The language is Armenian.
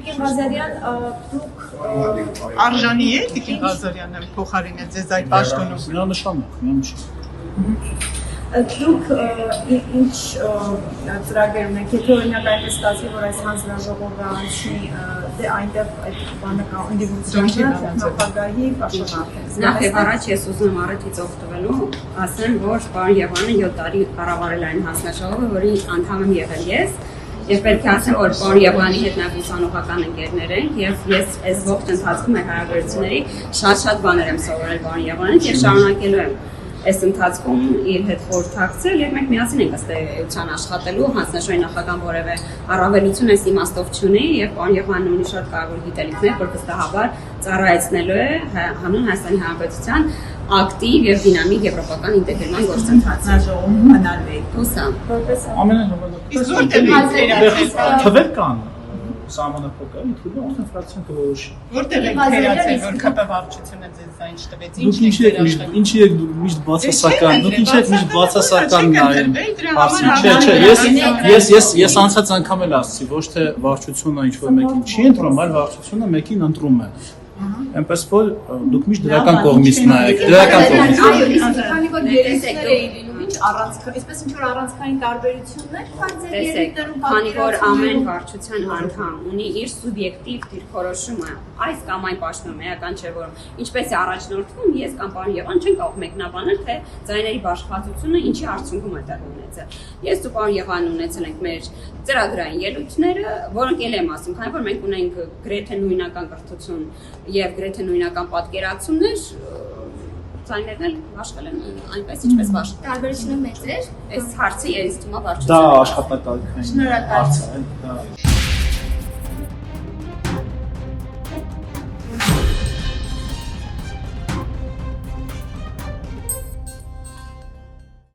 Տիկին Ղազարյան, դուք Արժանի է Տիկին Ղազարյանը փոխարինել ձեզ այդ պաշտոնում։ Միանշանակ։ Դուք ինչ ծրագիր ունեք, եթե օրինակ այնպես ստացվի, որ այս հանձնաժողովը անցնի, դե այնտեղ այդ բանը կա ընդդիմությունը նախագահի պաշտոնաթ։ Նախ եւ առաջ ես ուզում եմ առաջից օգտվելու, ասեմ, որ պարոն Եղանը 7 տարի կառավարել այն հանձնաժողովը, որի անդամ եմ եղել ես, եւ պետք է ասեմ, որ պարոն Եղանի հետ նաեւ ուսանողական ընկերներ ենք եւ ես այս ողջ ընթացքում այդ հարաբերությունների շատ բաներ եմ սովորել պարոն Եղանից եւ շարունակելու եմ այս ընթացքում իր հետ խորհրդակցել եւ մենք միասին ենք ըստ էության աշխատելու հանձնաժողովի նախագահան որևէ առավելություն այս իմաստով չունի եւ պարոն Եղանն ունի շատ կարևոր գիտելիքներ, որ վստահաբար ծառայեցնելու է հանուն Հայաստանի Հանրապետության ակտիվ եւ դինամիկ եվրոպական ինտեգրման գործընթացը։ Հանձնաժողովում մնալու եք։ Հուսամ։ Որպես Ամենահավանական թվեր կան սահմանը փոքր, ինքնուրույն արդեն ֆրակցիան կորոշի։ Որտեղ եք թերացել, որ ԿՊ վարչությունը ձեզ այն չտվեց, Ինչի եք դուք միշտ բացասական, դուք ինչի եք միշտ բացասական նայում։ Ես անցած անգամ էլ ասացի, ոչ թե վարչությունը ինչ-որ մեկին չի ընտրում, այլ վարչությունը մեկին ընտրում է։ Այնպես որ դուք միշտ դրական կողմից նայեք, դրական կողմից։ Այո, քանի որ երեսներ էին լինում, ինչ առանցքային, այսպես ինչ որ առանցքային տարբերություններ կան ձեր երեքներում, քանի որ ամեն վարչության անդամ ունի իր սուբյեկտիվ դիրքորոշումը, այս կամ այն պաշտոնում էական չէ, որ ինչպես է առաջնորդվում, ես կամ պարոն Եղան չեն կարող մեկնաբանել, թե ձայների բաշխվածությունը ինչի արդյունքում է տեղի ունեցել։ Ես ու պարոն Եղանն ունեցել ենք մեր ծրագրային ելույթները, որոնք ել եմ ասում, քանի որ մենք ունենք գրեթե նույնական կրթություն եւ գրեթե նույնական պատկերացումներ, ձայներն էլ աշխատել են այնպես ինչպես բաշխել։ տարբերությունը մեծ էր։ Այս հարցը ես թվում է վարչության։ Դա աշխատակարգային հարց է, դա